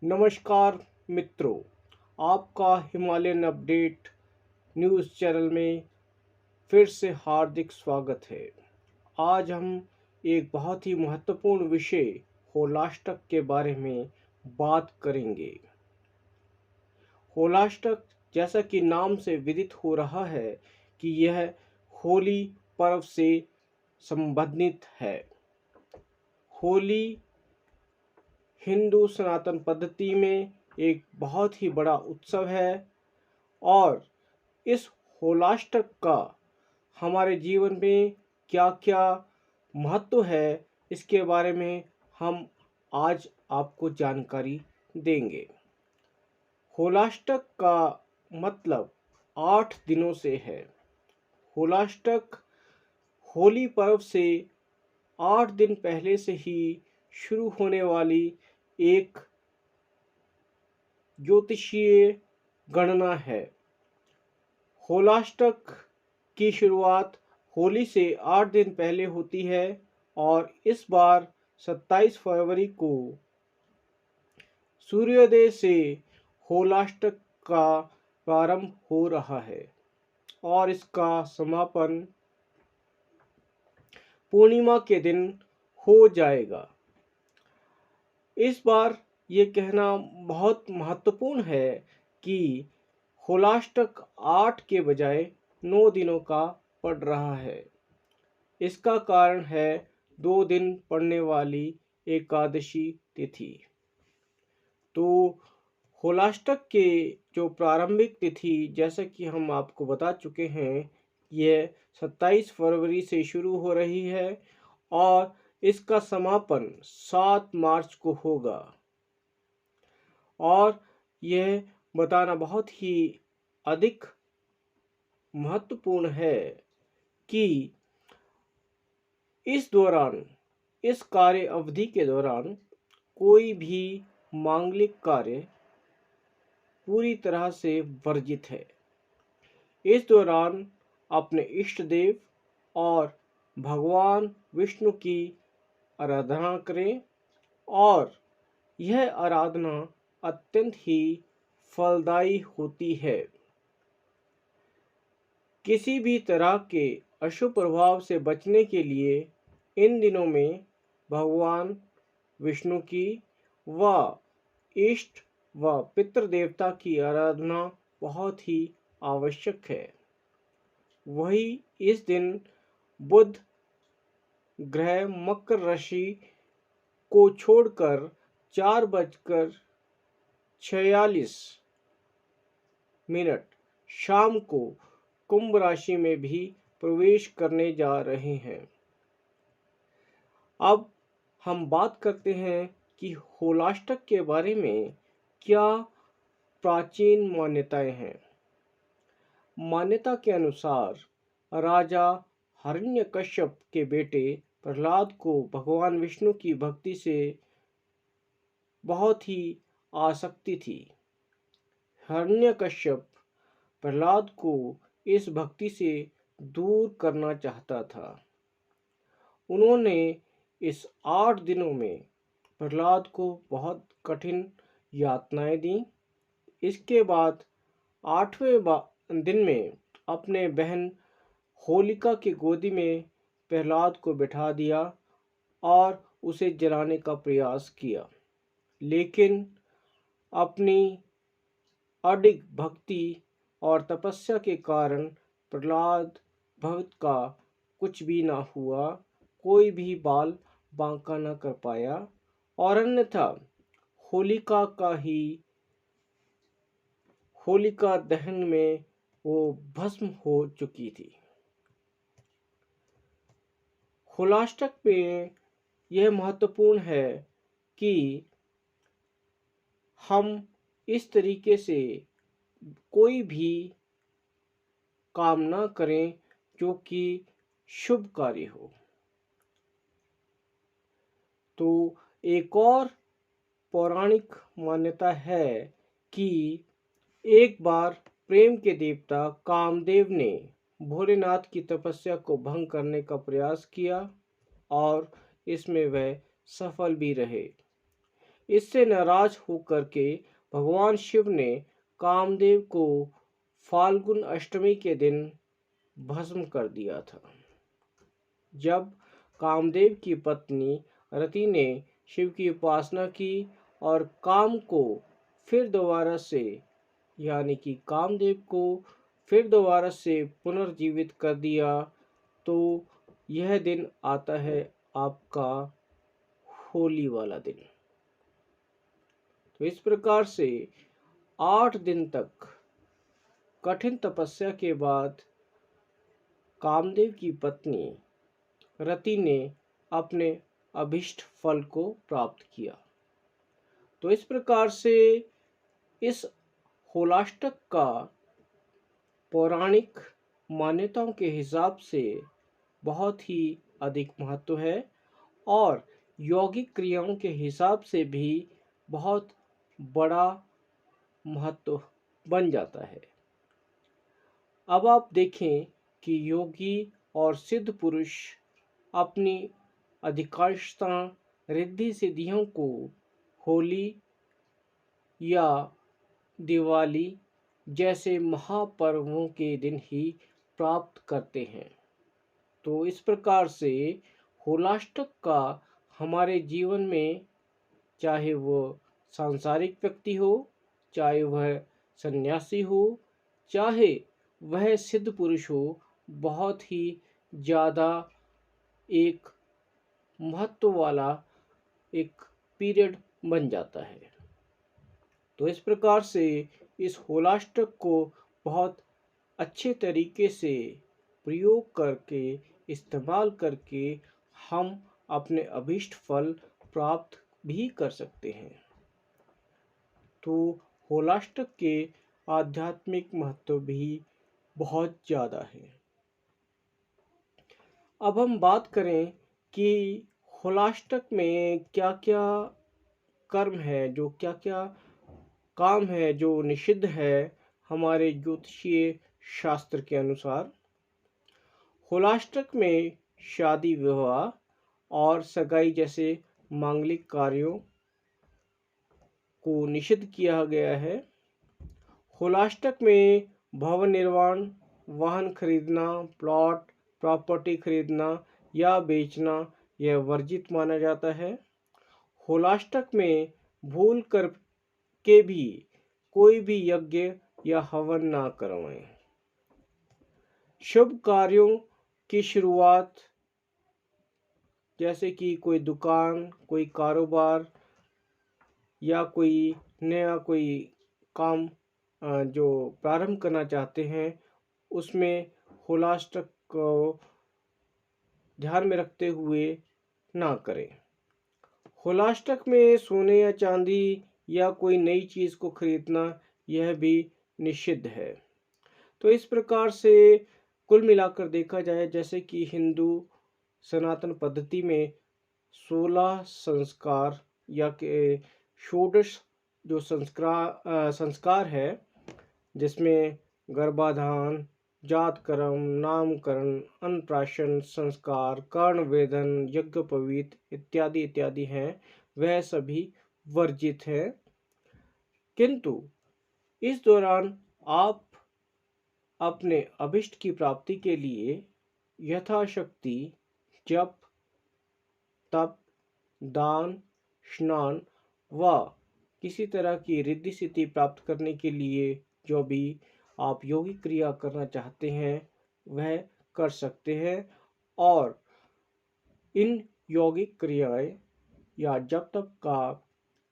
नमस्कार मित्रों, आपका हिमालयन अपडेट न्यूज़ चैनल में फिर से हार्दिक स्वागत है। आज हम एक बहुत ही महत्वपूर्ण विषय होलाष्टक के बारे में बात करेंगे। होलाष्टक जैसा कि नाम से विदित हो रहा है कि यह होली पर्व से संबंधित है। होली हिंदू सनातन पद्धति में एक बहुत ही बड़ा उत्सव है और इस होलाष्टक का हमारे जीवन में क्या क्या महत्व है, इसके बारे में हम आज आपको जानकारी देंगे। होलाष्टक का मतलब 8 दिनों से है। होलाष्टक होली पर्व से 8 दिन पहले से ही शुरू होने वाली एक ज्योतिषीय गणना है। होलाष्टक की शुरुआत होली से 8 दिन पहले होती है और इस बार 27 फरवरी को सूर्योदय से होलाष्टक का प्रारंभ हो रहा है और इसका समापन पूर्णिमा के दिन हो जाएगा। इस बार ये कहना बहुत महत्वपूर्ण है कि होलाष्टक 8 के बजाय 9 दिनों का पड़ रहा है। इसका कारण है 2 दिन पड़ने वाली एकादशी तिथि। तो होलाष्टक के जो प्रारंभिक तिथि, जैसा कि हम आपको बता चुके हैं, यह 27 फरवरी से शुरू हो रही है और इसका समापन 7 मार्च को होगा। और यह बताना बहुत ही अधिक महत्वपूर्ण है कि इस कार्य अवधि के दौरान कोई भी मांगलिक कार्य पूरी तरह से वर्जित है। इस दौरान अपने इष्ट देव और भगवान विष्णु की आराधना करें और यह आराधना अत्यंत ही फलदायी होती है। किसी भी तरह के अशुभ प्रभाव से बचने के लिए इन दिनों में भगवान विष्णु की व इष्ट व पितृ देवता की आराधना बहुत ही आवश्यक है। वही इस दिन बुध ग्रह मकर राशि को छोड़कर 4:46 शाम को कुंभ राशि में भी प्रवेश करने जा रहे हैं। अब हम बात करते हैं कि होलाष्टक के बारे में क्या प्राचीन मान्यताएं हैं। मान्यता के अनुसार राजा हिरण्यकश्यप के बेटे प्रहलाद को भगवान विष्णु की भक्ति से बहुत ही आसक्ति थी। हिरण्यकश्यप प्रहलाद को इस भक्ति से दूर करना चाहता था। उन्होंने इस 8 दिनों में प्रहलाद को बहुत कठिन यातनाएं दी। इसके बाद 8वें दिन में अपने बहन होलिका की गोदी में प्रहलाद को बिठा दिया और उसे जलाने का प्रयास किया, लेकिन अपनी अडिग भक्ति और तपस्या के कारण प्रहलाद भक्त का कुछ भी ना हुआ, कोई भी बाल बांका न कर पाया और अन्यथा होलिका दहन में वो भस्म हो चुकी थी। होलाष्टक में यह महत्वपूर्ण है कि हम इस तरीके से कोई भी काम ना करें जो कि शुभ कार्य हो। तो एक और पौराणिक मान्यता है कि एक बार प्रेम के देवता कामदेव ने भोलेनाथ की तपस्या को भंग करने का प्रयास किया और इसमें वह सफल भी रहे। इससे नाराज होकर के भगवान शिव ने कामदेव को फाल्गुन अष्टमी के दिन भस्म कर दिया था। जब कामदेव की पत्नी रति ने शिव की उपासना की और काम को फिर दोबारा से यानी कि कामदेव को फिर दोबारा से पुनर्जीवित कर दिया, तो यह दिन आता है आपका होली वाला दिन। तो इस प्रकार से 8 दिन तक कठिन तपस्या के बाद कामदेव की पत्नी रति ने अपने अभिष्ट फल को प्राप्त किया। तो इस प्रकार से इस होलाष्टक का पौराणिक मान्यताओं के हिसाब से बहुत ही अधिक महत्व है और यौगिक क्रियाओं के हिसाब से भी बहुत बड़ा महत्व बन जाता है। अब आप देखें कि योगी और सिद्ध पुरुष अपनी अधिकांशता रिद्धि सिद्धियों को होली या दिवाली जैसे महापर्वों के दिन ही प्राप्त करते हैं। तो इस प्रकार से होलाष्टक का हमारे जीवन में, चाहे वह सांसारिक व्यक्ति हो, चाहे वह सन्यासी हो, चाहे वह सिद्ध पुरुष हो, बहुत ही ज़्यादा एक महत्व वाला एक पीरियड बन जाता है। तो इस प्रकार से इस होलाष्टक को बहुत अच्छे तरीके से प्रयोग करके, इस्तेमाल करके हम अपने अभीष्ट फल प्राप्त भी कर सकते हैं। तो होलाष्टक के आध्यात्मिक महत्व भी बहुत ज़्यादा है। अब हम बात करें कि होलाष्टक में क्या क्या कर्म है, जो क्या क्या काम है जो निषिद्ध है हमारे ज्योतिषीय शास्त्र के अनुसार। होलाष्टक में शादी विवाह और सगाई जैसे मांगलिक कार्यों को निषिद्ध किया गया है। होलाष्टक में भवन निर्माण, वाहन खरीदना, प्लॉट प्रॉपर्टी खरीदना या बेचना यह वर्जित माना जाता है। होलाष्टक में भूल कर के भी कोई भी यज्ञ या हवन ना करवाएं। शुभ कार्यों की शुरुआत, जैसे कि कोई दुकान, कोई कारोबार या कोई नया कोई काम जो प्रारंभ करना चाहते हैं, उसमें होलाष्टक को ध्यान में रखते हुए ना करें। होलाष्टक में सोने या चांदी या कोई नई चीज़ को खरीदना यह भी निषिद्ध है। तो इस प्रकार से कुल मिलाकर देखा जाए, जैसे कि हिंदू सनातन पद्धति में 16 संस्कार या के षोडश जो संस्कार है, जिसमें गर्भाधान, जातकर्म, नामकरण, अन्नप्राशन संस्कार, कर्णवेधन, यज्ञोपवीत इत्यादि इत्यादि हैं, वह सभी वर्जित हैं। किंतु इस दौरान आप अपने अभिष्ट की प्राप्ति के लिए यथाशक्ति जप, तप, दान, स्नान व किसी तरह की रिद्धि सिद्धि प्राप्त करने के लिए जो भी आप योगिक क्रिया करना चाहते हैं वह कर सकते हैं। और इन यौगिक क्रियाएं या जब तक का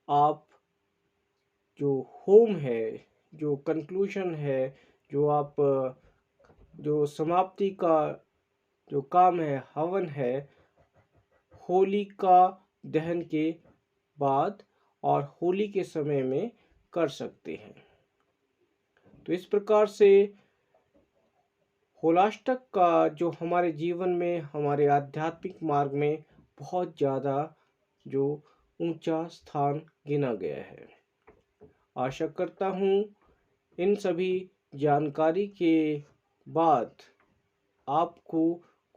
आप जो होम है, जो कंक्लूजन है, जो आप जो समाप्ति का जो काम है, हवन है, होली का दहन के बाद और होली के समय में कर सकते हैं। तो इस प्रकार से होलाष्टक का जो हमारे जीवन में, हमारे आध्यात्मिक मार्ग में बहुत ज़्यादा जो ऊंचा स्थान गिना गया है। आशा करता हूँ इन सभी जानकारी के बाद आपको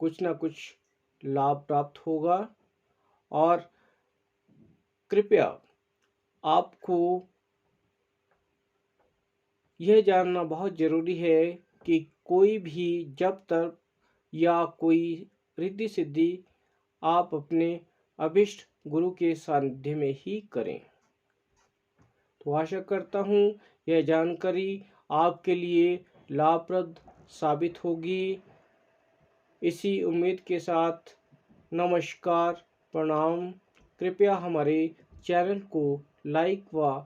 कुछ ना कुछ लाभ प्राप्त होगा। और कृपया आपको यह जानना बहुत ज़रूरी है कि कोई भी जप तप या कोई रिद्धि सिद्धि आप अपने अभिष्ट गुरु के सानिध्य में ही करें। तो आशा करता हूँ यह जानकारी आपके लिए लाभप्रद साबित होगी। इसी उम्मीद के साथ नमस्कार, प्रणाम। कृपया हमारे चैनल को लाइक व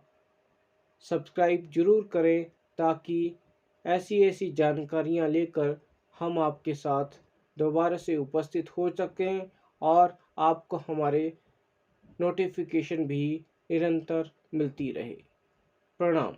सब्सक्राइब ज़रूर करें ताकि ऐसी ऐसी जानकारियाँ लेकर हम आपके साथ दोबारा से उपस्थित हो सकें और आपको हमारे नोटिफिकेशन भी निरंतर मिलती रहे। प्रणाम।